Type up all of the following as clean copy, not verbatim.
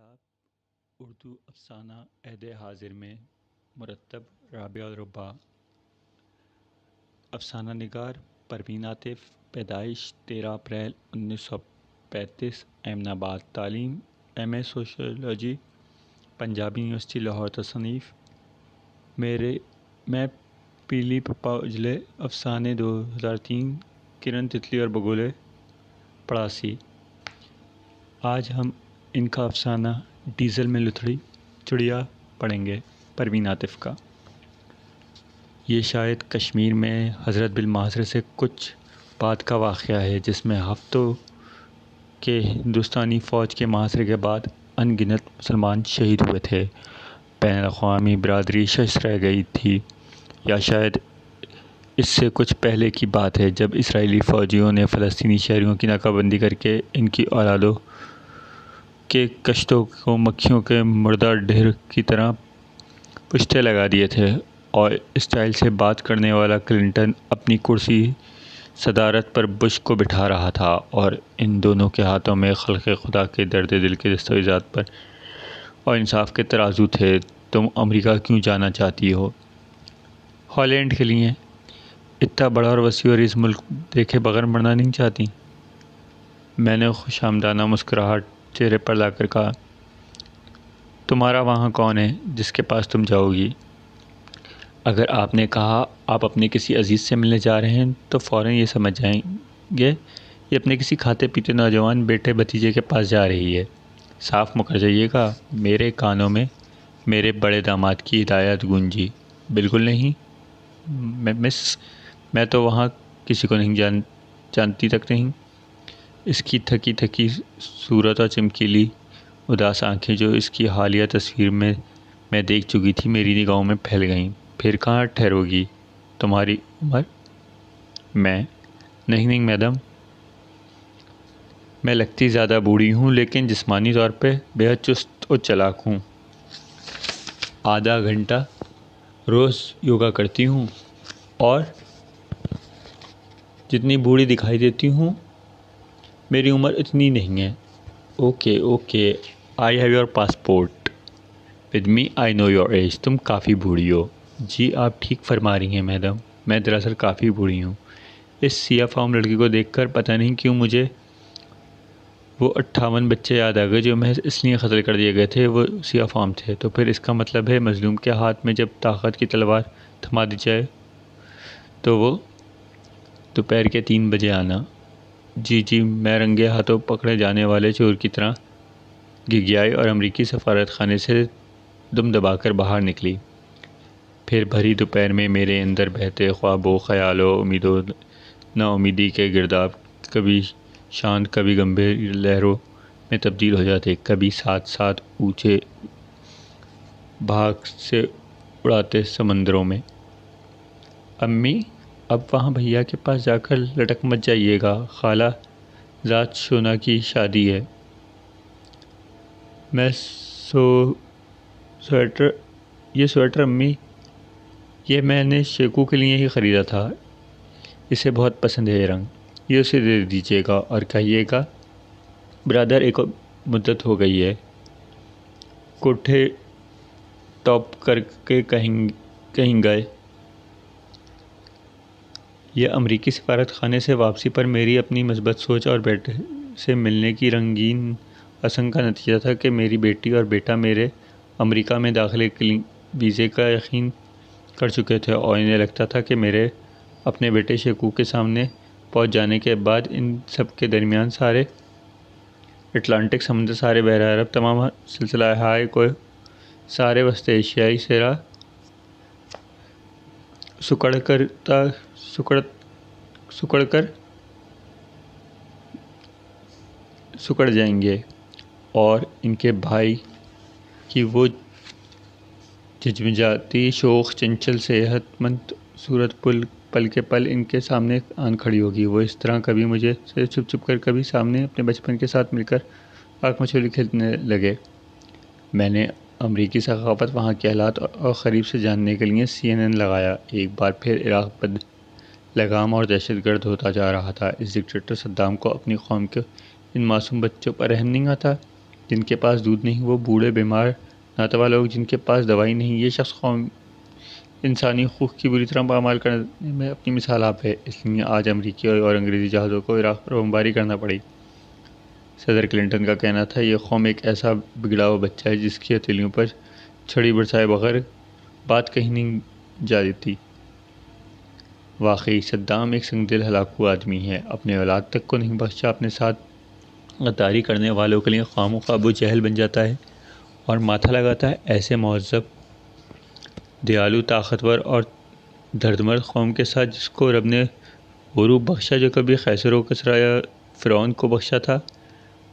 کتاب اردو افسانہ عہد حاضر میں مرتب رابعہ الرباع۔ افسانہ نگار پروین عاطف، پیدائش 13 اپریل 1935، احمد آباد، تعلیم ایم اے سوشیولوجی، پنجابی یونیورسٹی لاہور، تصنیف میں پیلی پپا اجلے، افسانے 2003، کرن تتلی اور بگولے پڑاسی۔ آج ہم ان کا افسانہ ڈیزل میں لتھڑی چڑیا پڑھیں گے، پروین عاطف کا۔ یہ شاید کشمیر میں حضرت بل محاصرے سے کچھ بعد کا واقعہ ہے، جس میں ہفتوں کے ہندوستانی فوج کے محاصرے کے بعد ان گنت مسلمان شہید ہوئے تھے۔ بین الاقوامی برادری شش رہ گئی تھی، یا شاید اس سے کچھ پہلے کی بات ہے، جب اسرائیلی فوجیوں نے فلسطینی شہریوں کی ناکہ بندی کر کے ان کی اولادوں کے کشتوں کو مکھیوں کے مردہ ڈھیر کی طرح پشتے لگا دیے تھے، اور اسٹائل سے بات کرنے والا کلنٹن اپنی کرسی صدارت پر بش کو بٹھا رہا تھا، اور ان دونوں کے ہاتھوں میں خلق خدا کے درد دل کے دستاویزات پر اور انصاف کے ترازو تھے۔ تم امریکہ کیوں جانا چاہتی ہو؟ ہالینڈ کے لیے۔ اتنا بڑا اور وسیع اور اس ملک دیکھے بغیر مرنا نہیں چاہتی؟ میں نے خوش آمدانہ مسکراہٹ چہرے پر لا کر کہا۔ تمہارا وہاں کون ہے جس کے پاس تم جاؤ گی؟ اگر آپ نے کہا آپ اپنے کسی عزیز سے ملنے جا رہے ہیں تو فوراً یہ سمجھ جائیں گے یہ اپنے کسی کھاتے پیتے نوجوان بیٹے بھتیجے کے پاس جا رہی ہے۔ صاف مکر جائیے گا۔ میرے کانوں میں میرے بڑے داماد کی ہدایت گونجی۔ بالکل نہیں مس، میں تو وہاں کسی کو نہیں جانتی تک نہیں۔ اس کی تھکی تھکی صورت اور چمکیلی اداس آنکھیں جو اس کی حالیہ تصویر میں دیکھ چکی تھی، میری نگاہوں میں پھیل گئیں۔ پھر کہاں ٹھہرو گی؟ تمہاری عمر؟ میں؟ نہیں میڈم، میں لگتی زیادہ بوڑھی ہوں، لیکن جسمانی طور پہ بے حد چست اور چلاک ہوں۔ آدھا گھنٹہ روز یوگا کرتی ہوں، اور جتنی بوڑھی دکھائی دیتی ہوں میری عمر اتنی نہیں ہے۔ Okay, I have your passport with me, I know your age. تم کافی بوڑھی ہو۔ جی آپ ٹھیک فرما رہی ہیں میڈم، میں دراصل کافی بوڑھی ہوں۔ اس سیاہ فام لڑکی کو دیکھ کر پتہ نہیں کیوں مجھے وہ 58 بچے یاد آ گئے جو محض اس لیے قتل کر دیے گئے تھے وہ سیاہ فام تھے۔ تو پھر اس کا مطلب ہے مظلوم کے ہاتھ میں جب طاقت کی تلوار تھما دی جائے تو وہ دوپہر کے 3 بجے آنا۔ جی، میں رنگے ہاتھوں پکڑے جانے والے چور کی طرح گھگیائی اور امریکی سفارت خانے سے دم دبا کر باہر نکلی۔ پھر بھری دوپہر میں میرے اندر بہتے خوابوں، خیالوں، امیدوں، نا امیدی کے گرداب کبھی شانت کبھی گمبھیر لہروں میں تبدیل ہو جاتے، کبھی ساتھ ساتھ اونچے بھاگ سے اڑاتے سمندروں میں۔ امی، اب وہاں بھیا کے پاس جا کر لٹک مت جائیے گا، خالہ ذات شونا کی شادی ہے۔ یہ سویٹر امی، یہ میں نے شیکو کے لیے ہی خریدا تھا، اسے بہت پسند ہے یہ رنگ، یہ اسے دے دیجیے گا اور کہیے گا برادر ایک مدت ہو گئی ہے کوٹھے ٹاپ کر کے کہیں گئے۔ یہ امریکی سفارت خانے سے واپسی پر میری اپنی مثبت سوچ اور بیٹے سے ملنے کی رنگین اسنگ کا نتیجہ تھا کہ میری بیٹی اور بیٹا میرے امریکہ میں داخلے کے ویزے کا یقین کر چکے تھے، اور انہیں لگتا تھا کہ میرے اپنے بیٹے شیکو کے سامنے پہنچ جانے کے بعد ان سب کے درمیان سارے اٹلانٹک سمندر، سارے بحر عرب، تمام سلسلہ ہائے کو، سارے وسط ایشیائی صحرا سکڑ جائیں گے، اور ان کے بھائی کی وہ جھجھمجھاتی شوخ چنچل صحت مند صورت پل کے پل ان کے سامنے آن کھڑی ہوگی۔ وہ اس طرح کبھی مجھے سے چھپ کر، کبھی سامنے اپنے بچپن کے ساتھ مل کر آنکھ مچولی کھیلنے لگے۔ میں نے امریکی ثقافت، وہاں کے حالات اور قریب سے جاننے کے لیے CNN لگایا۔ ایک بار پھر عراق بد لگام اور دہشت گرد ہوتا جا رہا تھا۔ اس ڈکٹیٹر صدام کو اپنی قوم کے ان معصوم بچوں پر رحم نہیں آتا۔ جن کے پاس دودھ نہیں، وہ بوڑھے، بیمار، ناتواں لوگ جن کے پاس دوائی نہیں، یہ شخص قوم انسانی حقوق کی بری طرح پامال کرنے میں اپنی مثال آپ ہے۔ اس لیے آج امریکی اور انگریزی جہازوں کو عراق پر بمباری کرنا پڑی۔ صدر کلنٹن کا کہنا تھا، یہ قوم ایک ایسا بگڑا ہوا بچہ ہے جس کی ہتھیلیوں پر چھڑی برسائے بغیر بات کہیں نہیں جاتی۔ واقعی صدام ایک سنگ دل ہلاکو آدمی ہے، اپنے اولاد تک کو نہیں بخشا، اپنے ساتھ غداری کرنے والوں کے لیے خواہ مخواہ ابو جہل بن جاتا ہے اور ماتھا لگاتا ہے۔ ایسے مہذب، دیالو، طاقتور اور دردمرد قوم کے ساتھ جس کو رب نے غروب بخشا، جو کبھی قیصر و کسریٰ یا فرعون کو بخشا تھا،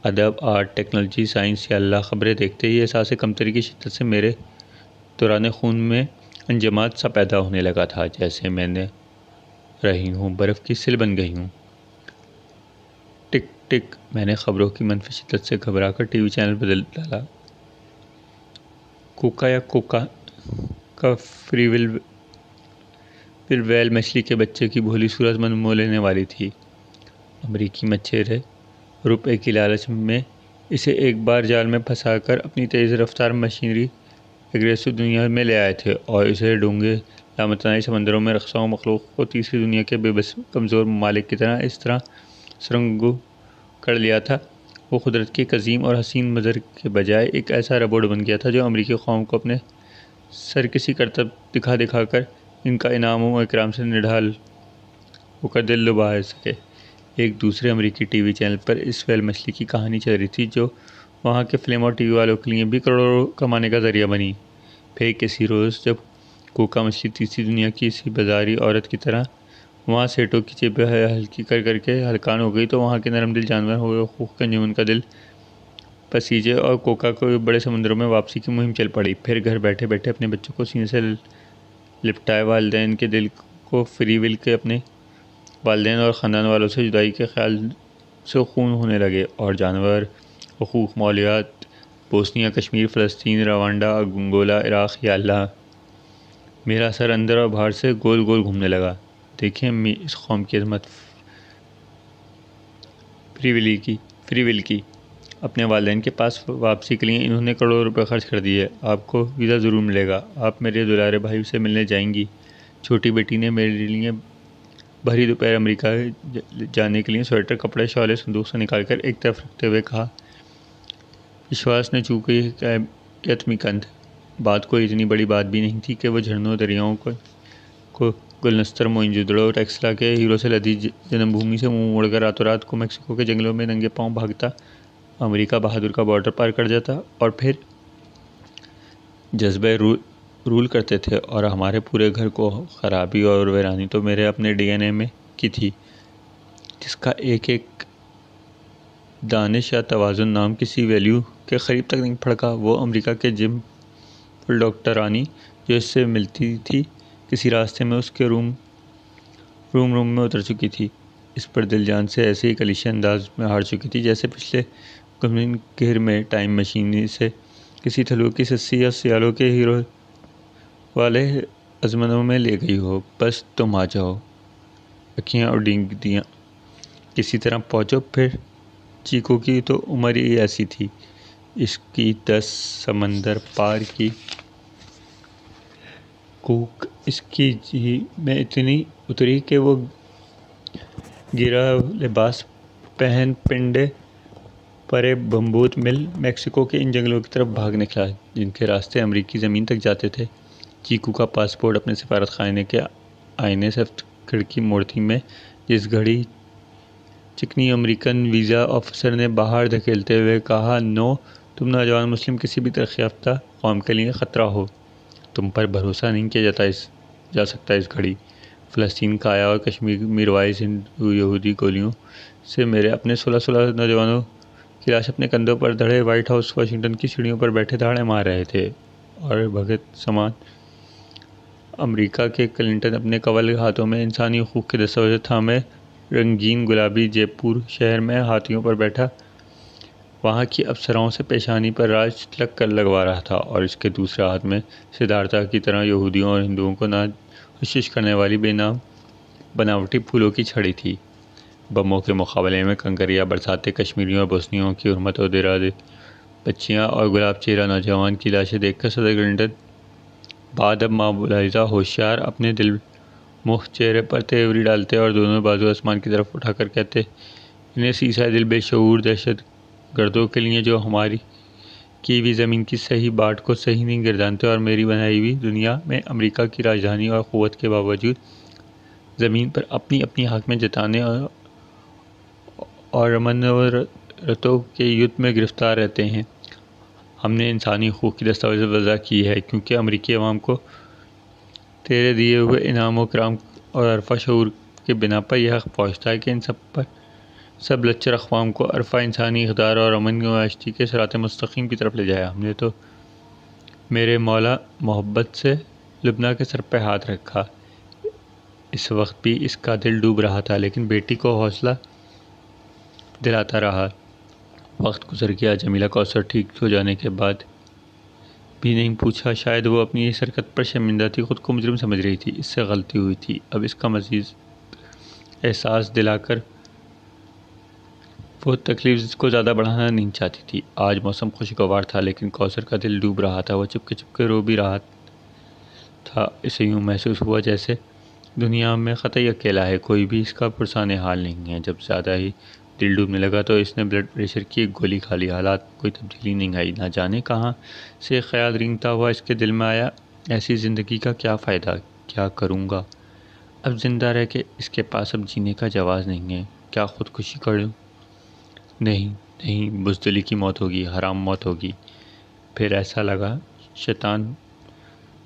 ادب، آرٹ، ٹیکنالوجی، سائنس یا اللہ خبریں دیکھتے ہی احساس کمتری کی شدت سے میرے دوران خون میں انجماد سا پیدا ہونے لگا تھا، جیسے میں نے رہی ہوں برف کی سل بن گئی ہوں۔ ٹک ٹک، میں نے خبروں کی منفی شدت سے گھبرا کر ٹی وی چینل بدل ڈالا۔ کوکا یا کوکا کا فری ویل مچھلی کے بچے کی بھولی صورت من مو لینے والی تھی۔ امریکی مچھیرے روپے کی لالچ میں اسے ایک بار جال میں پھنسا کر اپنی تیز رفتار مشینری ایگریسو دنیا میں لے آئے تھے اور اسے ڈونگے لامتناہی سمندروں میں رقصاں مخلوق کو تیسری دنیا کے بے بس کمزور ممالک کی طرح اس طرح سرنگو کر لیا تھا۔ وہ قدرت کے ایک عظیم اور حسین منظر کے بجائے ایک ایسا روبوٹ بن گیا تھا جو امریکی قوم کو اپنے سرکشی کرتب دکھا دکھا کر ان کا انعام و اکرام سے نڈھال ہو کر دل لبھا سکے۔ ایک دوسرے امریکی ٹی وی چینل پر اس ویل مچھلی کی کہانی چل رہی تھی جو وہاں کے فلم اور ٹی وی والوں کے لیے بھی کروڑوں کمانے کا ذریعہ بنی۔ پھر کسی روز جب کوکا مچھلی تیسری دنیا کی اسی بازاری عورت کی طرح وہاں سیٹوں کی جیبیں ہلکی کر کر کے ہلکان ہو گئی تو وہاں کے نرم دل جانور حقوق کے انجمن کا دل پسیجے اور کوکا کو بڑے سمندروں میں واپسی کی مہم چل پڑی۔ پھر گھر بیٹھے بیٹھے اپنے بچوں کو سینے سے لپٹائے والدین کے دل کو فری ول کے اپنے والدین اور خاندان والوں سے جدائی کے خیال سے خون ہونے لگے، اور جانور حقوق، ماحولیات، بوسنیا، کشمیر، فلسطین، روانڈا، انگولا، عراق، یا اللہ! میرا سر اندر اور باہر سے گول گول گھومنے لگا۔ دیکھیں امی، اس قوم کی عظمت فری ول کی۔ اپنے والدین کے پاس واپسی کے لیے انہوں نے کروڑوں روپے خرچ کر دیے۔ آپ کو ویزا ضرور ملے گا، آپ میرے دلارے بھائی سے ملنے جائیں گی۔ چھوٹی بیٹی نے میرے لیے بھری دوپہر امریکہ جانے کے لیے سویٹر، کپڑے، شالیں صندوق سے نکال کر ایک طرف رکھتے ہوئے کہا۔ وشواس نے چوکی کہ یتمی کندھ، بات کوئی اتنی بڑی بات بھی نہیں تھی کہ وہ جھرنوں، دریاؤں کو گلنستر، موئنجودڑو، ٹیکسلا کے ہیرو سے لدی جنم بھومی سے منہ موڑ کر راتوں رات کو میکسیکو کے جنگلوں میں ننگے پاؤں بھاگتا، امریکہ بہادر کا بارڈر پار کر جاتا، اور پھر جذبہ رول کرتے تھے، اور ہمارے پورے گھر کو خرابی اور ویرانی تو میرے اپنے ڈی این اے میں کی تھی، جس کا ایک ایک دانش یا توازن نام کسی ویلیو کے قریب تک نہیں پھڑکا۔ وہ امریکہ کے جم پل ڈاکٹرانی جو اس سے ملتی تھی کسی راستے میں اس کے روم میں اتر چکی تھی، اس پر دل جان سے ایسے ہی کلیشہ انداز میں ہار چکی تھی جیسے پچھلے گمنگ گہر میں ٹائم مشین سے کسی تھلوع کی سسی یا سیالوں کے ہیرو والے ازمنوں میں لے گئی ہو۔ بس تم آ جاؤ، اکھیاں اور ڈنگیاں کسی طرح پہنچو۔ پھر چیکو کی تو عمر ہی ایسی تھی، اس کی 10 سمندر پار کی کوک اس کی جی میں اتنی اتری کہ وہ گرا لباس پہن پنڈے پرے بمبوت مل میکسیکو کے ان جنگلوں کی طرف بھاگ نکلا جن کے راستے امریکی زمین تک جاتے تھے۔ چیکو کا پاسپورٹ اپنے سفارت خانے کے آئینے سے کھڑکی موڑتی میں جس گھڑی چکنی امریکن ویزا آفیسر نے باہر دھکیلتے ہوئے کہا، نو، تم نوجوان مسلم کسی بھی ترقی یافتہ قوم کے لیے خطرہ ہو، تم پر بھروسہ نہیں کیا جا سکتا۔ اس گھڑی فلسطین کا آیا اور کشمیر میروائز ہندو یہودی گولیوں سے میرے اپنے 16 نوجوانوں کی لاش اپنے کندھوں پر دھڑے وائٹ ہاؤس واشنگٹن کی سیڑھیوں پر بیٹھے دھاڑے مار رہے تھے، اور بھگت سمان امریکہ کے کلنٹن اپنے کنول ہاتھوں میں انسانی حقوق کے دستاویز تھامے رنگین گلابی جے پور شہر میں ہاتھیوں پر بیٹھا وہاں کی افسروں سے پیشانی پر راج تلک کر لگوا رہا تھا، اور اس کے دوسرے ہاتھ میں سدھارتھا کی طرح یہودیوں اور ہندوؤں کو ناخوش کرنے والی بے نام بناوٹی پھولوں کی چھڑی تھی۔ بموں کے مقابلے میں کنکریاں برساتے کشمیریوں اور بوسنیوں کی حرمت و بچیاں اور گلاب چہرہ نوجوان کی لاشیں دیکھ کر صدر کلنٹن بعد اب مابلغہ ہوشیار اپنے دل مخ چہرے پر تیوری ڈالتے اور دونوں بازو آسمان کی طرف اٹھا کر کہتے، انہیں سیسہ دل بے شعور دہشت گردوں کے لیے جو ہماری کی ہوئی زمین کی صحیح باٹ کو صحیح نہیں گردانتے اور میری بنائی ہوئی دنیا میں امریکہ کی راجدھانی اور قوت کے باوجود زمین پر اپنی اپنی حاکمیت جتانے اور امن و رتو کے یدھ میں گرفتار رہتے ہیں۔ ہم نے انسانی حقوق کی دستاویز وضع کی ہے کیونکہ امریکی عوام کو تیرے دیے ہوئے انعام و کرام اور عرفہ شعور کے بنا پر یہ حق پہنچتا ہے کہ ان سب لچر اقوام کو عرفہ انسانی اقدار اور امن و معیشتی کے صراط مستقیم کی طرف لے جایا۔ ہم نے تو میرے مولا محبت سے لبنہ کے سر پہ ہاتھ رکھا۔ اس وقت بھی اس کا دل ڈوب رہا تھا لیکن بیٹی کو حوصلہ دلاتا رہا۔ وقت گزر گیا۔ جمیلہ کوثر ٹھیک ہو جانے کے بعد بھی نہیں پوچھا۔ شاید وہ اپنی اس حرکت پر شرمندہ تھی، خود کو مجرم سمجھ رہی تھی۔ اس سے غلطی ہوئی تھی۔ اب اس کا مزید احساس دلا کر وہ تکلیف کو زیادہ بڑھانا نہیں چاہتی تھی۔ آج موسم خوشگوار تھا لیکن کوثر کا دل ڈوب رہا تھا۔ وہ چپکے چپکے رو بھی رہا تھا۔ اسے یوں محسوس ہوا جیسے دنیا میں قطعی اکیلا ہے، کوئی بھی اس کا پرسان حال نہیں ہے۔ جب زیادہ ہی دل ڈوبنے لگا تو اس نے بلڈ پریشر کی ایک گولی کھا لی۔ حالات میں کوئی تبدیلی نہیں آئی۔ نہ جانے کہاں سے ایک خیال رینگتا ہوا اس کے دل میں آیا، ایسی زندگی کا کیا فائدہ؟ کیا کروں گا اب زندہ رہ کے؟ اس کے پاس اب جینے کا جواز نہیں ہے۔ کیا خودکشی کر لوں؟ نہیں نہیں، بزدلی کی موت ہوگی، حرام موت ہوگی۔ پھر ایسا لگا شیطان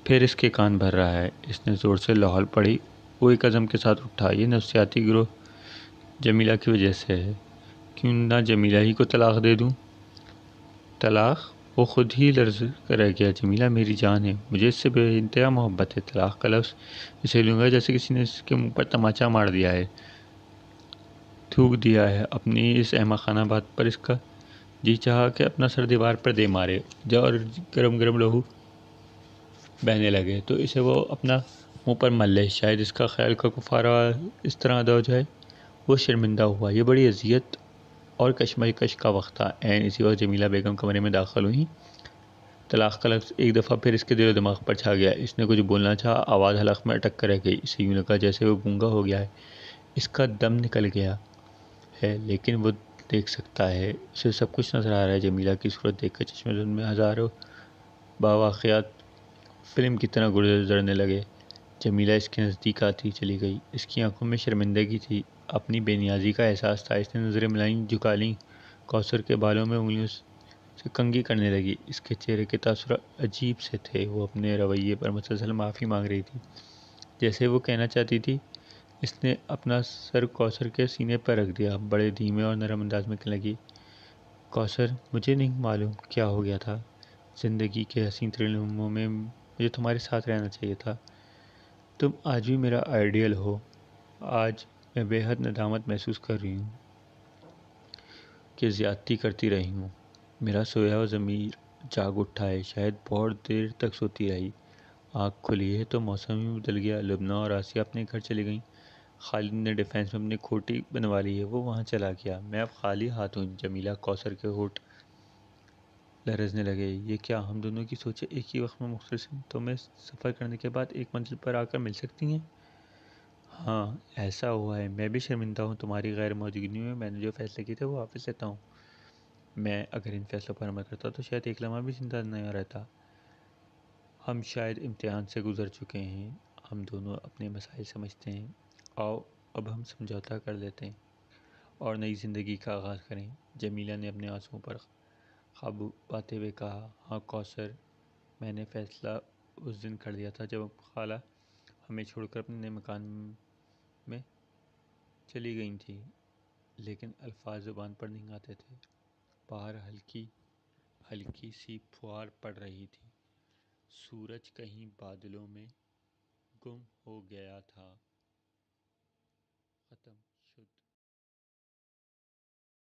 پھر اس کے کان بھر رہا ہے۔ اس نے زور سے لہول پڑی۔ وہ ایک عزم کے ساتھ اٹھا، یہ نفسیاتی گروہ جمیلہ کی وجہ سے ہے۔ کیوں نہ جمیلہ ہی کو طلاق دے دوں؟ طلاق؟ وہ خود ہی لرز کر رہ گیا۔ جمیلہ میری جان ہے، مجھے اس سے بے انتہا محبت ہے۔ طلاق کا لفظ اسے لوں گا جیسے کسی نے اس کے منہ پر تماچا مار دیا ہے، تھوک دیا ہے۔ اپنی اس احمقانہ بات پر اس کا جی چاہا کہ اپنا سر دیوار پر دے مارے اور گرم گرم لہو بہنے لگے تو اسے وہ اپنا منہ پر مل لے، شاید اس کا خیال کا کفارہ اس طرح ادا ہو جائے۔ وہ شرمندہ ہوا۔ یہ بڑی اذیت اور کشمکش کا وقت تھا۔ عین اسی وقت جمیلہ بیگم کمرے میں داخل ہوئیں۔ طلاق کا لفظ ایک دفعہ پھر اس کے دل و دماغ پر چھا گیا۔ اس نے کچھ بولنا چاہا، آواز حلق میں اٹک کر رہ گئی۔ اسے یوں لگا جیسے وہ گونگا ہو گیا ہے، اس کا دم نکل گیا ہے، لیکن وہ دیکھ سکتا ہے، اسے سب کچھ نظر آ رہا ہے۔ جمیلہ کی صورت دیکھ کر چشمِ زن میں ہزاروں واقعات فلم کی طرح گزرنے لگے۔ جمیلہ اس کے نزدیک آتی چلی گئی۔ اس کی آنکھوں میں شرمندگی تھی، اپنی بے نیازی کا احساس تھا۔ اس نے نظریں ملائیں، جھکا لیں۔ کوثر کے بالوں میں انگلیوں سے کنگھی کرنے لگی۔ اس کے چہرے کے تاثرات عجیب سے تھے۔ وہ اپنے رویے پر مسلسل معافی مانگ رہی تھی، جیسے وہ کہنا چاہتی تھی۔ اس نے اپنا سر کوثر کے سینے پر رکھ دیا، بڑے دھیمے اور نرم انداز میں کہنے لگی، کوثر مجھے نہیں معلوم کیا ہو گیا تھا۔ زندگی کے حسین ترین لمحوں میں مجھے تمہارے ساتھ رہنا چاہیے تھا۔ تم آج بھی میرا آئیڈیل ہو۔ آج میں بے حد ندامت محسوس کر رہی ہوں کہ زیادتی کرتی رہی ہوں۔ میرا سویا ہوا ضمیر جاگ اٹھا ہے، شاید بہت دیر تک سوتی رہی۔ آنکھ کھلی ہے تو موسم ہی بدل گیا۔ لبنہ اور آسیہ اپنے گھر چلی گئیں۔ خالد نے ڈیفینس میں اپنی کھوٹی بنوا لی ہے، وہ وہاں چلا گیا۔ میں اب خالی ہاتھ ہوں۔ جمیلہ کوثر کے ہونٹ لرزنے لگے۔ یہ کیا ہم دونوں کی سوچیں ایک ہی وقت میں مختلف سمتوں میں سفر کرنے کے بعد ایک منزل پر آ کر مل سکتی ہیں؟ ہاں ایسا ہوا ہے۔ میں بھی شرمندہ ہوں، تمہاری غیر موجودگی میں میں نے جو فیصلے کیے تھے وہ واپس لیتا ہوں۔ میں اگر ان فیصلوں پر عمل کرتا تو شاید ایک لمحہ بھی زندہ نہ رہتا۔ ہم شاید امتحان سے گزر چکے ہیں، ہم دونوں اپنے مسائل سمجھتے ہیں۔ آؤ اب ہم سمجھوتا کر لیتے ہیں اور نئی زندگی کا آغاز کریں۔ جمیلہ نے اپنے آنسوؤں پر قابو پاتے ہوئے کہا، ہاں کوثر، میں نے فیصلہ اس دن کر لیا تھا جب خالہ ہمیں چھوڑ کر اپنے نئے مکان میں چلی گئی تھیں، لیکن الفاظ زبان پر نہیں آتے تھے۔ باہر ہلکی سی پھوار پڑ رہی تھی، سورج کہیں بادلوں میں گم ہو گیا تھا۔ ختم۔